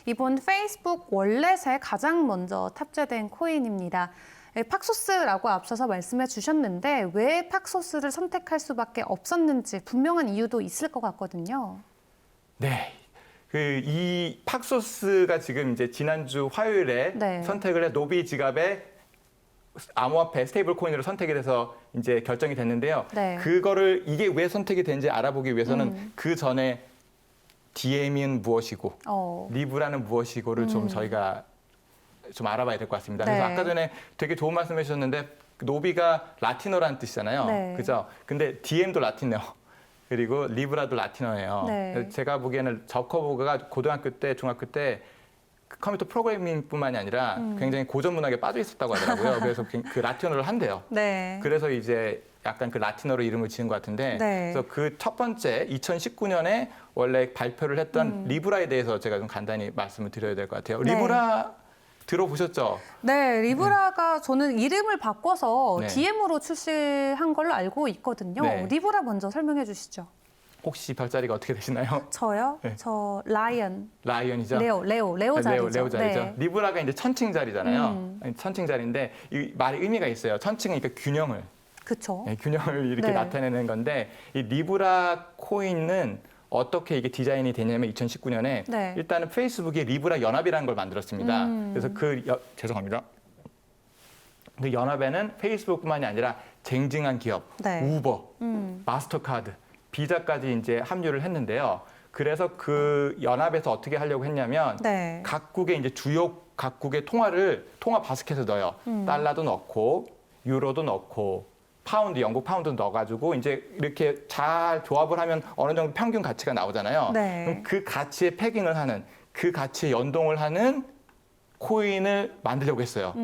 이번 페이스북 월렛에 가장 먼저 탑재된 코인입니다. 팍소스라고 앞서서 말씀해 주셨는데 왜 팍소스를 선택할 수밖에 없었는지 분명한 이유도 있을 것 같거든요. 네. 이 팍소스가 지금 이제 지난주 화요일에 네. 선택을 해 노비 지갑에 암호화폐 스테이블 코인으로 선택이 돼서 이제 결정이 됐는데요. 네. 그거를 이게 왜 선택이 된지 알아보기 위해서는 그 전에 DM은 무엇이고 리브라는 무엇이고를 좀 저희가 좀 알아봐야 될 것 같습니다. 네. 그래서 아까 전에 되게 좋은 말씀해 주셨는데 노비가 라틴어라는 뜻이잖아요. 네. 그죠? 근데 DM도 라틴어. 그리고 리브라도 라틴어예요. 네. 제가 보기에는 저커버그가 고등학교 때, 중학교 때 컴퓨터 프로그래밍뿐만이 아니라 굉장히 고전 문학에 빠져 있었다고 하더라고요. 그래서 그 라틴어를 한대요. 네. 그래서 이제 약간 그 라틴어로 이름을 지은 것 같은데 네. 그래서 그 첫 번째 2019년에 원래 발표를 했던 리브라에 대해서 제가 좀 간단히 말씀을 드려야 될 것 같아요. 네. 리브라 들어보셨죠? 네, 리브라가 저는 이름을 바꿔서 네. DM으로 출시한 걸로 알고 있거든요. 네. 리브라 먼저 설명해 주시죠. 혹시 별자리가 어떻게 되시나요? 저요? 네. 저 라이언. 라이언이죠? 레오 자리죠. 레오 자리죠. 네. 리브라가 이제 천칭자리잖아요. 천칭자리인데 이 말이 의미가 있어요. 천칭은 그러니까 균형을. 그쵸. 네, 균형을 이렇게 네. 나타내는 건데 이 리브라 코인은 어떻게 이게 디자인이 되냐면 2019년에 네. 일단은 페이스북이 리브라 연합이라는 걸 만들었습니다. 그래서 죄송합니다. 그 연합에는 페이스북뿐만이 아니라 쟁쟁한 기업, 네. 우버, 마스터카드, 비자까지 이제 합류를 했는데요. 그래서 그 연합에서 어떻게 하려고 했냐면 네. 각국의 이제 주요 각국의 통화 바스켓에 넣어요. 달러도 넣고 유로도 넣고 파운드, 영국 파운드 넣어가지고 이제 이렇게 잘 조합을 하면 어느 정도 평균 가치가 나오잖아요. 네. 그럼 그 가치에 패깅을 하는, 그 가치에 연동을 하는 코인을 만들려고 했어요.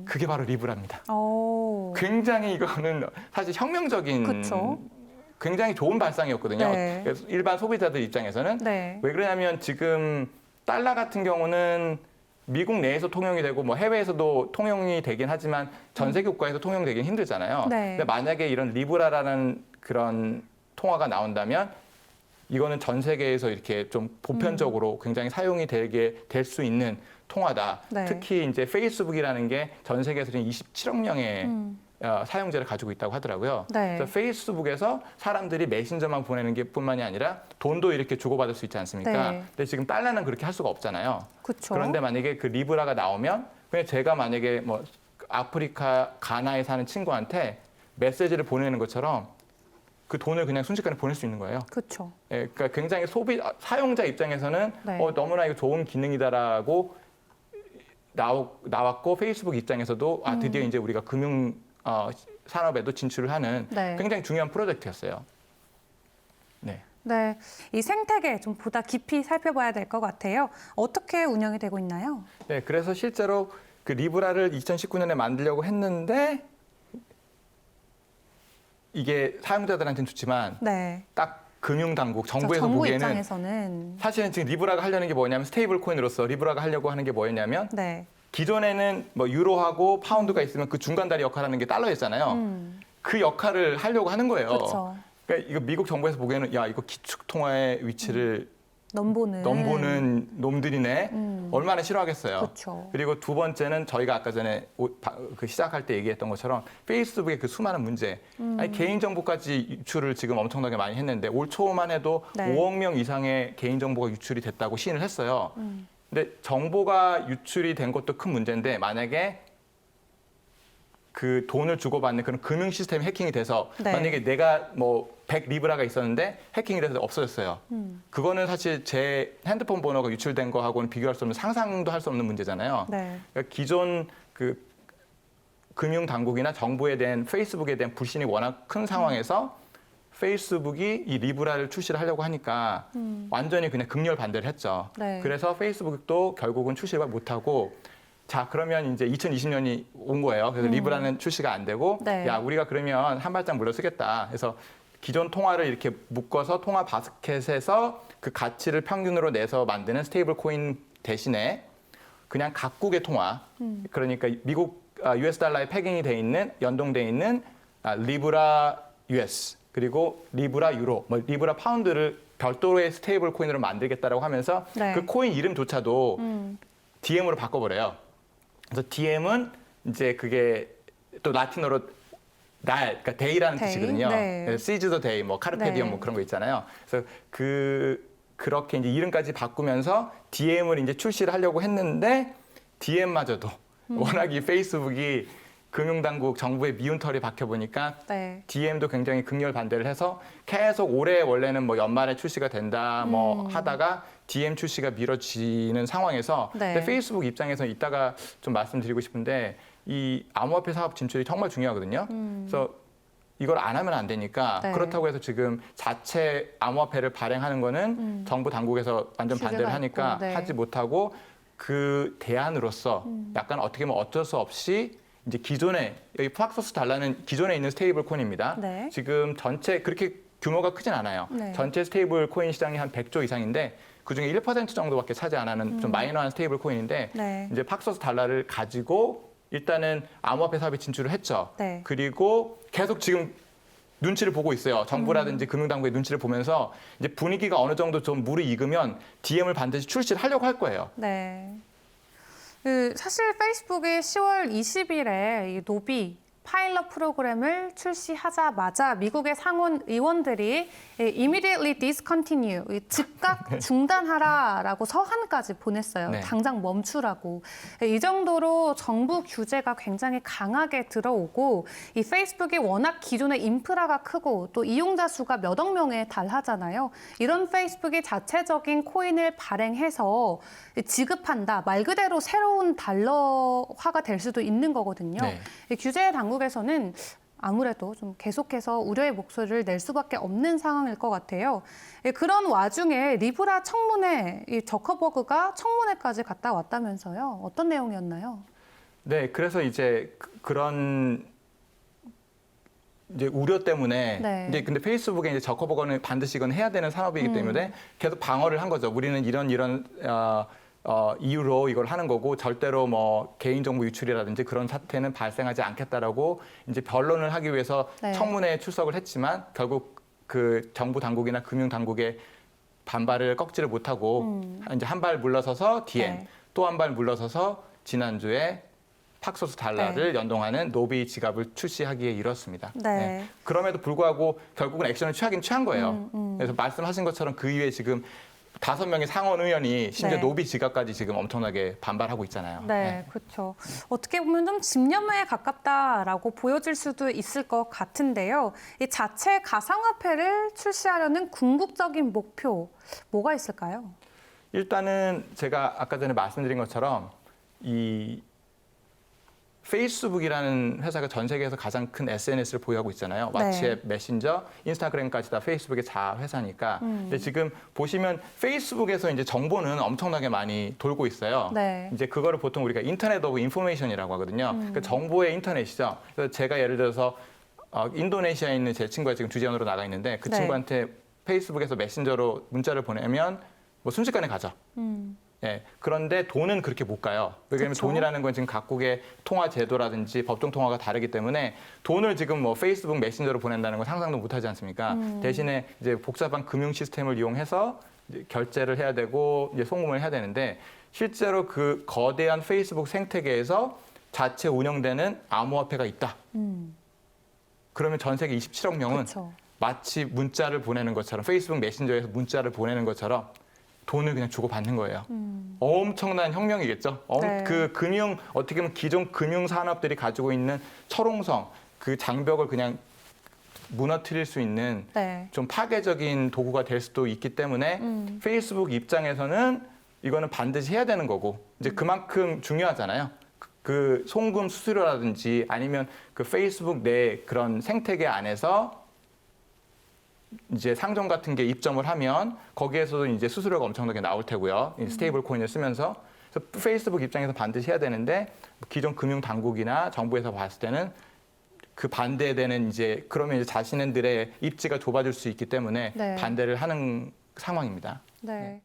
그게 바로 리브라입니다. 오. 굉장히 이거는 사실 혁명적인 그쵸. 굉장히 좋은 발상이었거든요. 네. 그래서 일반 소비자들 입장에서는 네. 왜 그러냐면 지금 달러 같은 경우는 미국 내에서 통용이 되고 뭐 해외에서도 통용이 되긴 하지만 전 세계 국가에서 통용되긴 힘들잖아요. 네. 근데 만약에 이런 리브라라는 그런 통화가 나온다면 이거는 전 세계에서 이렇게 좀 보편적으로 굉장히 사용이 되게 될 수 있는 통화다. 네. 특히 이제 페이스북이라는 게 전 세계에서 지금 27억 명의 사용자를 가지고 있다고 하더라고요. 네. 그래서 페이스북에서 사람들이 메신저만 보내는 게 뿐만이 아니라 돈도 이렇게 주고받을 수 있지 않습니까? 네. 근데 지금 달러는 그렇게 할 수가 없잖아요. 그쵸. 그런데 만약에 그 리브라가 나오면 그냥 제가 만약에 뭐 아프리카 가나에 사는 친구한테 메시지를 보내는 것처럼 그 돈을 그냥 순식간에 보낼 수 있는 거예요. 그쵸. 예, 그러니까 굉장히 사용자 입장에서는 네. 너무나 이거 좋은 기능이다라고 나왔고 페이스북 입장에서도 드디어 이제 우리가 금융 산업에도 진출을 하는 네. 굉장히 중요한 프로젝트였어요. 네. 네, 이 생태계 좀 보다 깊이 살펴봐야 될 것 같아요. 어떻게 운영이 되고 있나요? 네, 그래서 실제로 그 리브라를 2019년에 만들려고 했는데 이게 사용자들한테는 좋지만 네. 딱 금융당국, 정부에서 정부 보기에는 입장에서는 사실은 지금 리브라가 하려는 게 뭐냐면 스테이블 코인으로서 리브라가 하려고 하는 게 뭐였냐면 네. 기존에는 뭐 유로하고 파운드가 있으면 그 중간다리 역할을 하는 게 달러였잖아요. 그 역할을 하려고 하는 거예요. 그렇죠. 그러니까 이거 미국 정부에서 보기에는 야 이거 기축 통화의 위치를 넘보는 놈들이네. 얼마나 싫어하겠어요. 그렇죠. 그리고 두 번째는 저희가 아까 전에 그 시작할 때 얘기했던 것처럼 페이스북의 그 수많은 문제. 아니, 개인정보까지 유출을 지금 엄청나게 많이 했는데 올 초만 해도 네. 5억 명 이상의 개인정보가 유출이 됐다고 시인을 했어요. 근데 정보가 유출이 된 것도 큰 문제인데 만약에 그 돈을 주고받는 그런 금융 시스템이 해킹이 돼서 네. 만약에 내가 뭐 100리브라가 있었는데 해킹이 돼서 없어졌어요. 그거는 사실 제 핸드폰 번호가 유출된 거하고는 비교할 수 없는 상상도 할 수 없는 문제잖아요. 네. 그러니까 기존 그 금융 당국이나 정부에 대한 페이스북에 대한 불신이 워낙 큰 상황에서 페이스북이 이 리브라를 출시를 하려고 하니까 완전히 그냥 극렬 반대를 했죠. 네. 그래서 페이스북도 결국은 출시를 못하고 자, 그러면 이제 2020년이 온 거예요. 그래서 리브라는 출시가 안 되고 네. 야, 우리가 그러면 한 발짝 물러서겠다. 그래서 기존 통화를 이렇게 묶어서 통화 바스켓에서 그 가치를 평균으로 내서 만드는 스테이블 코인 대신에 그냥 각국의 통화, 그러니까 미국 US 달러에 패깅이 돼 있는 연동돼 있는 리브라 US 그리고 리브라 유로, 뭐 리브라 파운드를 별도의 스테이블 코인으로 만들겠다라고 하면서 네. 그 코인 이름조차도 DM으로 바꿔버려요. 그래서 DM은 이제 그게 또 라틴어로 날, 그러니까 데이라는 데이? 뜻이거든요. 네. 시즈 더 데이, 뭐 카르페디엄 네. 뭐 그런 거 있잖아요. 그래서 그렇게 이제 이름까지 바꾸면서 DM을 이제 출시를 하려고 했는데 DM마저도 워낙 이 페이스북이 금융당국 정부의 미운 털이 박혀 보니까 네. DM도 굉장히 극렬 반대를 해서 계속 올해 원래는 뭐 연말에 출시가 된다 뭐 하다가 DM 출시가 미뤄지는 상황에서 네. 근데 페이스북 입장에서 이따가 좀 말씀드리고 싶은데 이 암호화폐 사업 진출이 정말 중요하거든요. 그래서 이걸 안 하면 안 되니까 네. 그렇다고 해서 지금 자체 암호화폐를 발행하는 거는 정부 당국에서 완전 규제가 반대를 하니까 있고, 네. 하지 못하고 그 대안으로서 약간 어떻게 보면 어쩔 수 없이 이제 기존에 여기 팍소스 달러는 기존에 있는 스테이블 코인입니다. 네. 지금 전체 그렇게 규모가 크진 않아요. 네. 전체 스테이블 코인 시장이 한 100조 이상인데 그중에 1% 정도밖에 차지 안 하는 좀 마이너한 스테이블 코인인데 네. 이제 팍소스 달러를 가지고 일단은 암호화폐 사업에 진출을 했죠. 네. 그리고 계속 지금 눈치를 보고 있어요. 정부라든지 금융당국의 눈치를 보면서 이제 분위기가 어느 정도 좀 물이 익으면 DM을 반드시 출시를 하려고 할 거예요. 네. 사실 페이스북이 10월 20일에 이 노비 파일럿 프로그램을 출시하자마자 미국의 상원 의원들이 immediately discontinue, 즉각 중단하라라고 서한까지 보냈어요. 네. 당장 멈추라고. 이 정도로 정부 규제가 굉장히 강하게 들어오고 이 페이스북이 워낙 기존의 인프라가 크고 또 이용자 수가 몇 억 명에 달하잖아요. 이런 페이스북이 자체적인 코인을 발행해서 지급한다. 말 그대로 새로운 달러화가 될 수도 있는 거거든요. 네. 이 규제 당국에서는 아무래도 좀 계속해서 우려의 목소리를 낼 수밖에 없는 상황일 것 같아요. 그런 와중에 리브라 청문회, 이 저커버그가 청문회까지 갔다 왔다면서요. 어떤 내용이었나요? 네, 그래서 이제 그런 이제 우려 때문에 네. 이제 근데 페이스북에 이제 저커버거는 반드시 이건 해야 되는 산업이기 때문에 계속 방어를 한 거죠. 우리는 이런 이유로 이걸 하는 거고 절대로 뭐 개인정보 유출이라든지 그런 사태는 발생하지 않겠다라고 이제 변론을 하기 위해서 네. 청문회에 출석을 했지만 결국 그 정부 당국이나 금융 당국의 반발을 꺾지를 못하고 이제 한 발 물러서서 DM 네. 또 한 발 물러서서 지난주에 팍소스 달러를 연동하는 노비 지갑을 출시하기에 이뤘습니다. 네. 그럼에도 불구하고 결국은 액션을 취하긴 취한 거예요. 그래서 말씀하신 것처럼 그 이후에 지금 5명의 상원 의원이 심지어 네. 노비 지갑까지 지금 엄청나게 반발하고 있잖아요. 네, 그렇죠. 어떻게 보면 좀 집념에 가깝다라고 보여질 수도 있을 것 같은데요. 이 자체 가상화폐를 출시하려는 궁극적인 목표, 뭐가 있을까요? 일단은 제가 아까 전에 말씀드린 것처럼 이 페이스북이라는 회사가 전 세계에서 가장 큰 SNS를 보유하고 있잖아요. 네. 왓츠앱, 메신저, 인스타그램까지 다 페이스북의 자회사니까. 근데 지금 보시면 페이스북에서 이제 정보는 엄청나게 많이 돌고 있어요. 네. 이제 그거를 보통 우리가 인터넷 오브 인포메이션이라고 하거든요. 그 정보의 인터넷이죠. 그래서 제가 예를 들어서 인도네시아에 있는 제 친구가 지금 주재원으로 나가 있는데 그 네. 친구한테 페이스북에서 메신저로 문자를 보내면 뭐 순식간에 가죠. 예, 그런데 돈은 그렇게 못 가요. 왜냐하면 그쵸. 돈이라는 건 지금 각국의 통화 제도라든지 법정 통화가 다르기 때문에 돈을 지금 뭐 페이스북 메신저로 보낸다는 건 상상도 못 하지 않습니까? 대신에 이제 복잡한 금융 시스템을 이용해서 이제 결제를 해야 되고 이제 송금을 해야 되는데 실제로 그 거대한 페이스북 생태계에서 자체 운영되는 암호화폐가 있다. 그러면 전 세계 27억 명은 그렇죠. 마치 문자를 보내는 것처럼 페이스북 메신저에서 문자를 보내는 것처럼 돈을 그냥 주고받는 거예요. 엄청난 혁명이겠죠. 네. 그 어떻게 보면 기존 금융 산업들이 가지고 있는 철옹성, 그 장벽을 그냥 무너뜨릴 수 있는 네. 좀 파괴적인 도구가 될 수도 있기 때문에 페이스북 입장에서는 이거는 반드시 해야 되는 거고 이제 그만큼 중요하잖아요. 그 송금 수수료라든지 아니면 그 페이스북 내 그런 생태계 안에서 이제 상점 같은 게 입점을 하면 거기에서도 이제 수수료가 엄청나게 나올 테고요. 스테이블 코인을 쓰면서. 그래서 페이스북 입장에서 반드시 해야 되는데 기존 금융 당국이나 정부에서 봤을 때는 그 반대되는 이제 그러면 이제 자신들의 입지가 좁아질 수 있기 때문에 네. 반대를 하는 상황입니다. 네.